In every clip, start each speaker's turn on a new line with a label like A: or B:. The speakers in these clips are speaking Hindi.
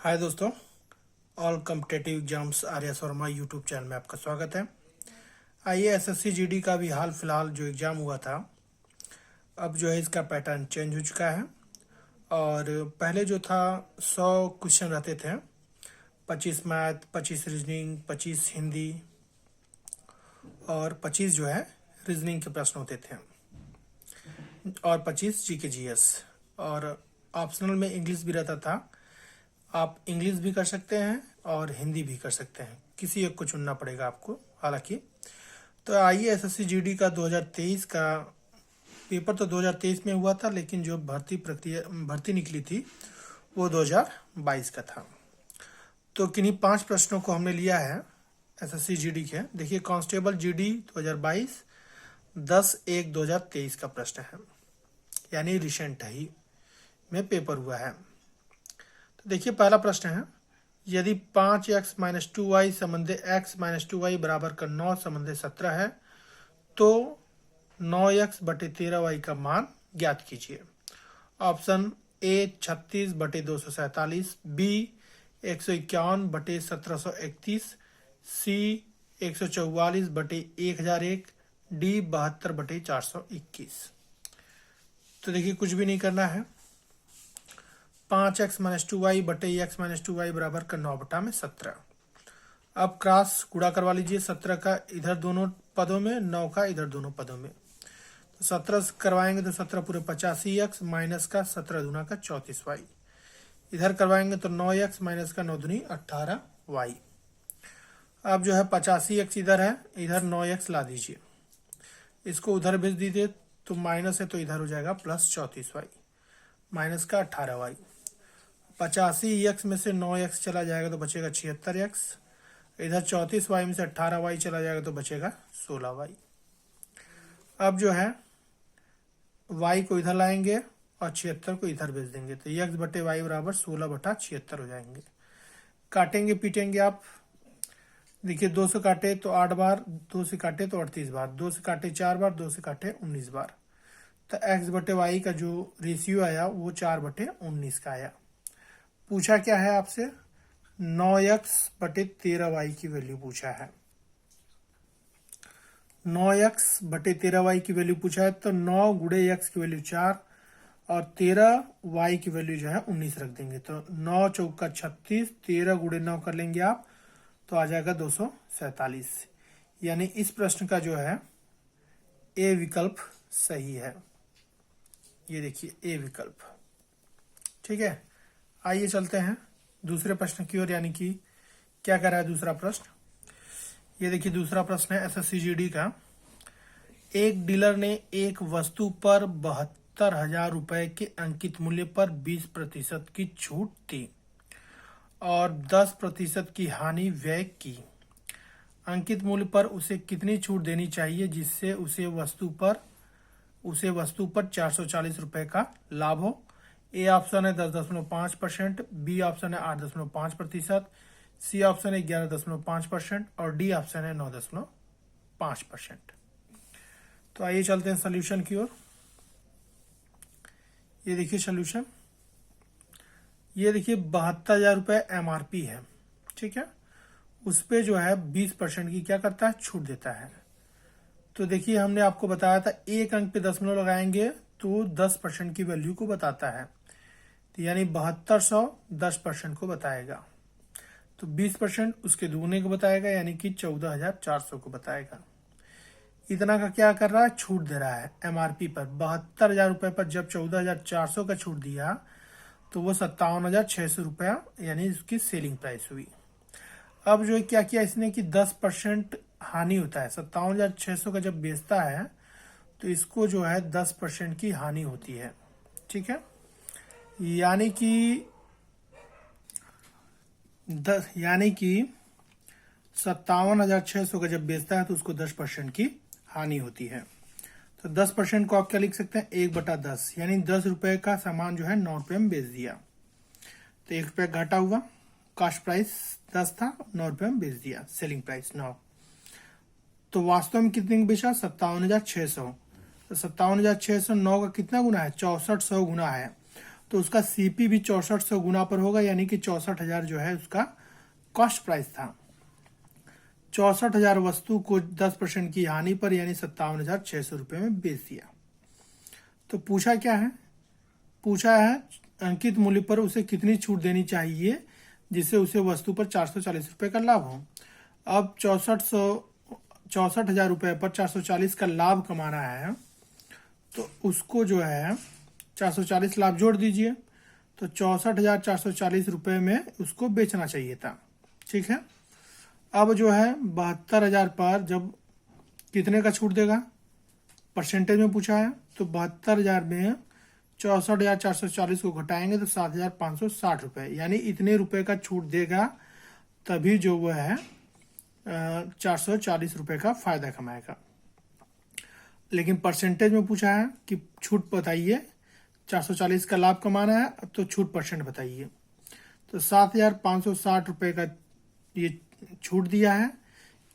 A: हाय दोस्तों, all competitive exams Arya Sharma YouTube channel में आपका स्वागत है। आइए एसएससी जीडी का भी हाल फिलहाल जो एग्ज़ाम हुआ था, अब जो है इसका पैटर्न चेंज हो चुका है। और पहले जो था 100 क्वेश्चन रहते थे, 25 मैथ, 25 रीजनिंग, 25 हिंदी और 25 जो है रीजनिंग के प्रश्न होते थे और 25 जीके जीएस और ऑप्शनल में इंग्लिश भी रहता था। आप इंग्लिश भी कर सकते हैं और हिंदी भी कर सकते हैं, किसी एक को चुनना पड़ेगा आपको हालांकि। तो आइए एसएससी जीडी का 2023 का पेपर तो 2023 में हुआ था, लेकिन जो भर्ती निकली थी वो 2022 का था। तो किन्हीं 5 प्रश्नों को हमने लिया है एसएससी जीडी के। देखिए, कांस्टेबल जीडी 2022 10/1/2023 का प्रश्न है, यानी रिसेंट ही में पेपर हुआ है। देखिए, पहला प्रश्न है, यदि 5x-2y संबंधी x-2y बराबर का 9 संबंधी 17 है तो 9x/13y का मान ज्ञात कीजिए। Option A 36/247, B 151/1731, C 144/1001, D 72/421। तो देखिए, कुछ भी नहीं करना है। 5x-2y बटे x-2y बराबर का 9/17। अब क्रॉस गुणा करवा लीजिए, 17 का इधर दोनों पदों में, 9 का इधर दोनों पदों में। तो 17 करवाएंगे तो 17 पूरे 85x माइनस का 17 दूना का 34y। इधर करवाएंगे तो 9x माइनस का 9 दूनी 18y। अब जो है 85x इधर है, इधर 9x ला दीजिए, इसको उधर भेज दीजिए, तो माइनस है तो इधर हो जाएगा प्लस 34y माइनस का 18y। 85x में से 9x चला जाएगा तो बचेगा 76x। इधर 34y में से 18y चला जाएगा तो बचेगा 16y। अब जो है y को इधर लाएंगे और 76 को इधर भेज देंगे, तो x बटे y बराबर 16/76 हो जाएंगे। काटेंगे पीटेंगे आप। देखिए, 2 से काटे तो 8 बार, 2 से काटे तो 38 बार, 2 से काटे 4 बार, 2 से काटे 19 बार। तो x बटे y का जो रेशियो आया वो 4/19 का आया। पूछा क्या है आपसे? 9x/13y की वैल्यू पूछा है। 9x/13y की वैल्यू पूछा है, तो 9 गुणे x की वैल्यू 4 और 13y की वैल्यू जो है 19 रख देंगे। तो 9 चौका 36, 13 गुणे 9 कर लेंगे आप तो आ जाएगा 247। यानी इस प्रश्न का जो है ए विकल्प सही है। ये देखिए, ए विकल्प। ठीक है, आइए चलते हैं दूसरे प्रश्न की ओर, यानी कि क्या कह रहा है दूसरा प्रश्न। ये देखिए, दूसरा प्रश्न है एसएससी जीडी का। एक डीलर ने एक वस्तु पर 72,000 रुपए के अंकित मूल्य पर 20% की छूट दी और 10% की हानि व्यय की। अंकित मूल्य पर उसे कितनी छूट देनी चाहिए जिससे उसे वस्तु पर 440 रुपए का लाभ हो? ए ऑप्शन है 10.5%, बी ऑप्शन है 8.5%, सी ऑप्शन है 11.5% और डी ऑप्शन है 9.5%। तो आइए चलते हैं सोल्यूशन की ओर। ये देखिए सोल्यूशन। ये देखिए, 72,000 रुपये एमआरपी है, ठीक है। उस पे जो है 20% की क्या करता है, छूट देता है। तो देखिए, हमने आपको बताया था एक अंक पे दशमलव लगाएंगे तो 10% की वैल्यू को बताता है, तो यानी 7200 10% को बताएगा, तो 20% उसके दुगने को बताएगा, यानी कि 14,400 को बताएगा। इतना का क्या कर रहा है, छूट दे रहा है एमआरपी पर। 72,000 रुपये पर जब 14,400 का छूट दिया तो वो 57,600 रुपया यानी उसकी सेलिंग प्राइस हुई। अब जो क्या किया इसने कि 10% हानि होता है। 57,600 का जब बेचता है तो इसको जो है 10% की हानि होती है, ठीक है। यानी कि 57,600 का जब बेचता है तो उसको 10% की हानि होती है। तो 10% को आप क्या लिख सकते हैं, 1/10, यानी 10 रुपए का सामान जो है 9 रुपए में बेच दिया, तो 1 रुपया घाटा हुआ। कास्ट प्राइस 10 था, 9 रुपये में बेच दिया, सेलिंग प्राइस 9। तो वास्तव में कितने में बेचा, 57,600। तो 57,600 9 का कितना गुना है, 6400 गुना है। तो उसका सीपी भी 6400 गुना पर होगा, यानी कि 64,000 जो है उसका कॉस्ट प्राइस था। 64,000 वस्तु को 10% की हानि पर यानी 57,600 रुपये में बेच दिया। तो पूछा क्या है, पूछा है अंकित मूल्य पर उसे कितनी छूट देनी चाहिए जिससे उसे वस्तु पर 440 रुपये का लाभ हो। अब 64,000 रुपये पर 440 का लाभ कमाना है, तो उसको जो है 440 लाभ जोड़ दीजिए, तो 64,440 रुपये में उसको बेचना चाहिए था। ठीक है, अब जो है 72,000 पर जब कितने का छूट देगा, परसेंटेज में पूछा है, तो 72,000 में 64,440 को घटाएंगे तो 7,560 रुपये, यानी इतने रुपए का छूट देगा, तभी जो वो है 440 रुपये का फायदा कमाएगा। लेकिन परसेंटेज में पूछा है कि छूट बताइए, 440 का लाभ कमाना है तो छूट परसेंट बताइए। तो 7,560 रुपये का ये छूट दिया है,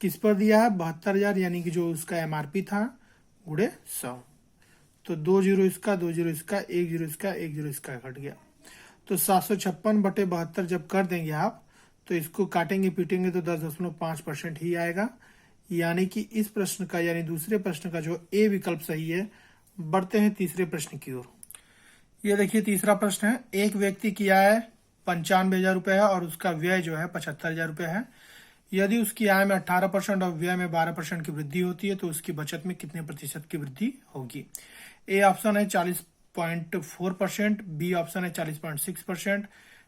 A: किस पर दिया है, 72,000 यानी कि जो उसका एमआरपी था गुणे 100। तो 2 जीरो इसका, 2 जीरो इसका, 1 जीरो इसका, 1 जीरो इसका कट गया। तो 756/72 जब कर देंगे आप, तो इसको काटेंगे पीटेंगे तो 10.5% ही आएगा, यानी कि इस प्रश्न का यानी दूसरे प्रश्न का जो ए विकल्प सही है। बढ़ते हैं तीसरे प्रश्न की ओर। ये देखिए तीसरा प्रश्न है, एक व्यक्ति की आय 95,000 रुपये है और उसका व्यय जो है 75,000 रुपये है। यदि उसकी आय में 18% और व्यय में 12% की वृद्धि होती है तो उसकी बचत में कितने प्रतिशत की वृद्धि होगी। ए ऑप्शन है 40.4%, बी ऑप्शन है 40.6%,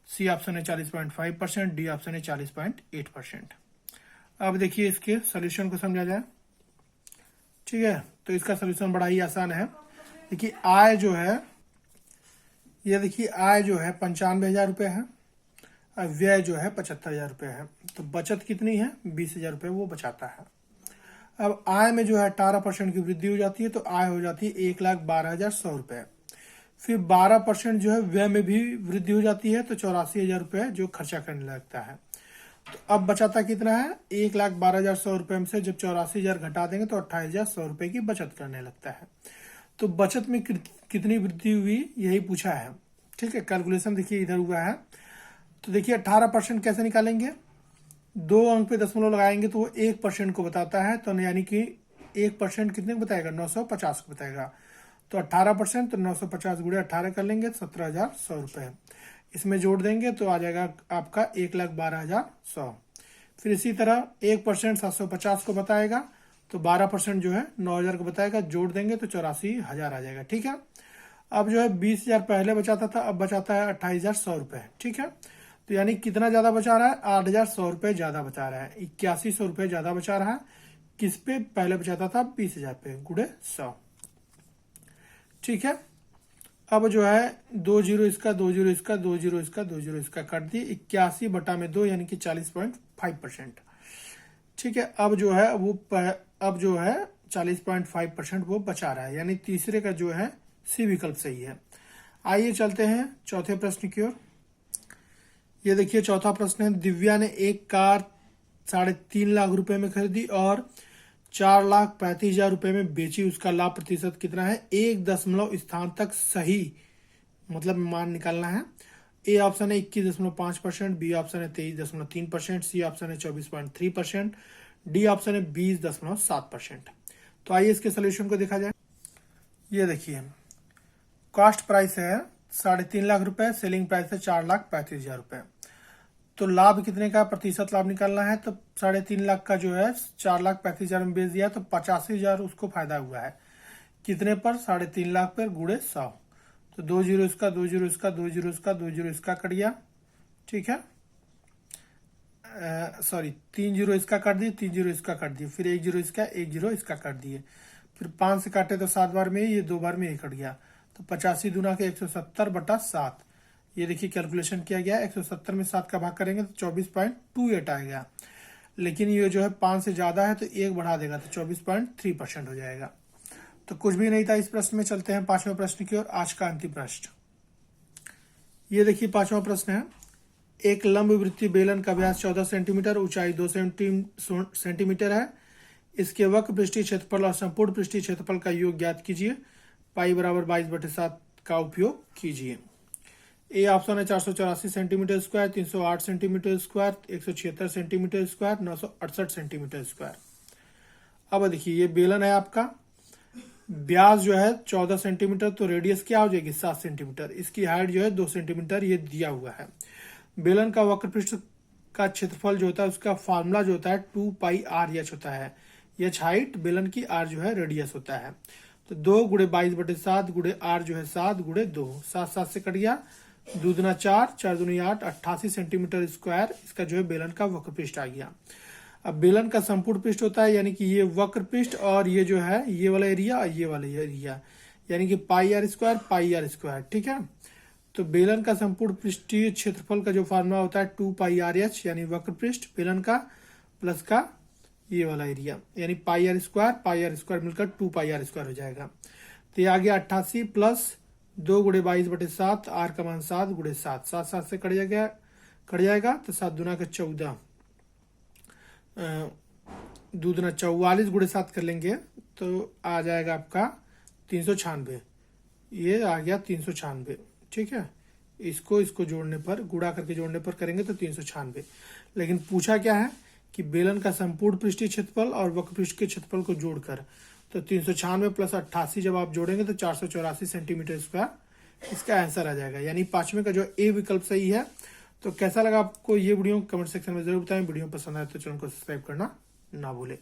A: सी ऑप्शन है 40.5%, डी ऑप्शन है 40.8%। अब देखिए इसके सोल्यूशन को समझा जाए। ठीक है, तो इसका सोल्यूशन बड़ा ही आसान है। देखिए आय जो है, ये देखिए आय जो है 95,000 रुपये है और व्यय जो है 75,000 रुपये है। तो बचत कितनी है, 20,000 रुपये वो बचाता है। अब आय में जो है 18% की वृद्धि हो जाती है तो आय हो जाती है 1,12,100 रुपये। फिर 12% जो है व्यय में भी वृद्धि हो जाती है तो 84,000 रुपये जो खर्चा करने लगता है। तो अब बचाता कितना है, 1,12,100 रुपये में से जब 84,000 घटा देंगे तो 28,100 रुपये की बचत करने लगता है। तो बचत में कितनी वृद्धि हुई यही पूछा है। ठीक है, कैलकुलेशन देखिए इधर हुआ है। तो देखिए 18% कैसे निकालेंगे, 2 अंक पे दशमलव लगाएंगे तो वो 1% को बताता है, तो यानी कि 1% कितने को बताएगा, 950 को बताएगा। तो 18% तो 950 गुणे 18 कर लेंगे, 17,100 रुपये। इसमें जोड़ देंगे तो आ जाएगा आपका 1,12,100। फिर इसी तरह 1% 750 को बताएगा, तो 12% जो है 9,000 को बताएगा, जोड़ देंगे तो 84,000 आ जाएगा। ठीक है, अब जो है 20,000 पहले बचाता था, अब बचाता है 28,100 रुपये। ठीक है, तो यानी कितना ज्यादा बचा रहा है, 8,100 रुपये ज्यादा बचा रहा है, 8100 रुपये ज्यादा बचा रहा है। किस पे, पहले बचाता था 20,000 पे, गुणे 100। ठीक है, अब जो है 2 जीरो इसका, 2 जीरो इसका, 2 जीरो इसका, 2 जीरो इसका काट दिए, 81/2 यानी कि 40.5%। ठीक है, अब जो है वो अब जो है 40.5% वो बचा रहा है, यानी तीसरे का जो है सी विकल्प सही है। आइए चलते हैं चौथे प्रश्न की ओर। ये देखिए चौथा प्रश्न है, दिव्या ने एक कार 3.5 लाख रुपए में खरीदी और 4,35,000 रुपए में बेची। उसका लाभ प्रतिशत कितना है, 1 दशमलव स्थान तक सही मतलब मान निकालना है। ए ऑप्शन है 21.5%, बी ऑप्शन है 23.3%, सी ऑप्शन है 24.3%, डी ऑप्शन है 20.7%। तो आइए इसके सोल्यूशन को देखा जाए। ये देखिए कॉस्ट प्राइस है 3.5 लाख रुपए, सेलिंग प्राइस है 4,35,000 रुपए। तो लाभ कितने का, प्रतिशत लाभ निकालना है। तो 3.5 लाख का जो है 4,35,000 में बेच दिया तो 85,000 उसको फायदा हुआ है। कितने पर, 3.5 लाख पर, गुणे 100। तो 2 जीरो इसका, 2 जीरो इसका, 2 जीरो इसका, 2 जीरो इसका कट गया। ठीक है, सॉरी 3 जीरो इसका काट दिए, 3 जीरो इसका काट दिए, फिर 1 जीरो इसका, 1 जीरो इसका काट दिए, फिर 5 से काटे तो 7 बार में, ये 2 बार में ये कट गया। तो 85 दूना के 170/7। ये देखिए कैलकुलेशन किया गया, 170 में 7 का भाग करेंगे तो 24.28 आएगा। लेकिन ये जो है 5 से ज्यादा है तो 1 बढ़ा देगा तो 24.3% हो जाएगा। तो कुछ भी नहीं था इस प्रश्न में। चलते हैं पांचवें प्रश्न की ओर, आज का अंतिम प्रश्न। ये देखिए पांचवा प्रश्न है, एक लंब वृत्तीय बेलन का व्यास 14 सेंटीमीटर, ऊंचाई 2 सेंटीमीटर है। इसके वक्र पृष्ठीय क्षेत्रफल और संपूर्ण पृष्ठीय क्षेत्रफल का योग ज्ञात कीजिए। पाई बराबर 22/7 का उपयोग कीजिए। ए ऑप्शन है 484 centimetre square, 308 centimetre square, 176 centimetre square, 968 centimetre square. अब देखिए ये बेलन है आपका, व्यास जो है 14 सेंटीमीटर, तो रेडियस क्या हो जाएगी 7 सेंटीमीटर। इसकी हाइट जो है 2 सेंटीमीटर ये दिया हुआ है। बेलन का वक्र पृष्ठ का क्षेत्रफल जो होता है उसका फार्मूला जो होता है 2πr(h) होता है। h हाइट बेलन की, r जो है रेडियस होता है। तो 2 गुणे 22/7 गुणे r जो है 7 गुणे 2, 7 7 से कट गया, 2 दूना 4, 4 दूनी 8, 88 सेंटीमीटर स्क्वायर इसका जो है बेलन का वक्र पृष्ठ आ गया। अब बेलन का संपूर्ण पृष्ठ होता है, यानी कि ये वक्र पृष्ठ और ये जो है ये वाला एरिया और ये वाला एरिया, यानी कि πr², ठीक है। तो बेलन का संपूर्ण पृष्ठीय क्षेत्रफल का जो फार्मूला होता है 2πr(h), यानी वक्र पृष्ठ बेलन का प्लस का ये वाला एरिया, यानी πr² मिलकर 2πr² हो जाएगा। तो ये आ गया 88 प्लस 2 गुणे 22/7, r का मान 7 गुणे 7, 7 7 से कट जाएगा, तो 7 दूना का 14, 2 दूना 44 गुणे 7 कर लेंगे तो आ जाएगा आपका 396। ये आ गया 396, ठीक है। इसको जोड़ने पर, गुणा करके जोड़ने पर करेंगे तो 396। लेकिन पूछा क्या है कि बेलन का संपूर्ण पृष्ठीय क्षेत्रफल और वक्र पृष्ठ के क्षेत्रफल को जोड़कर, तो 396 प्लस 88 जब आप जोड़ेंगे तो 484 सेंटीमीटर स्क्वायर इसका आंसर आ जाएगा, यानी 5वें का जो ए विकल्प सही है। तो कैसा लगा आपको ये वीडियो, कमेंट सेक्शन में जरूर बताएं। वीडियो पसंद आए तो चैनल को सब्सक्राइब करना ना भूलें।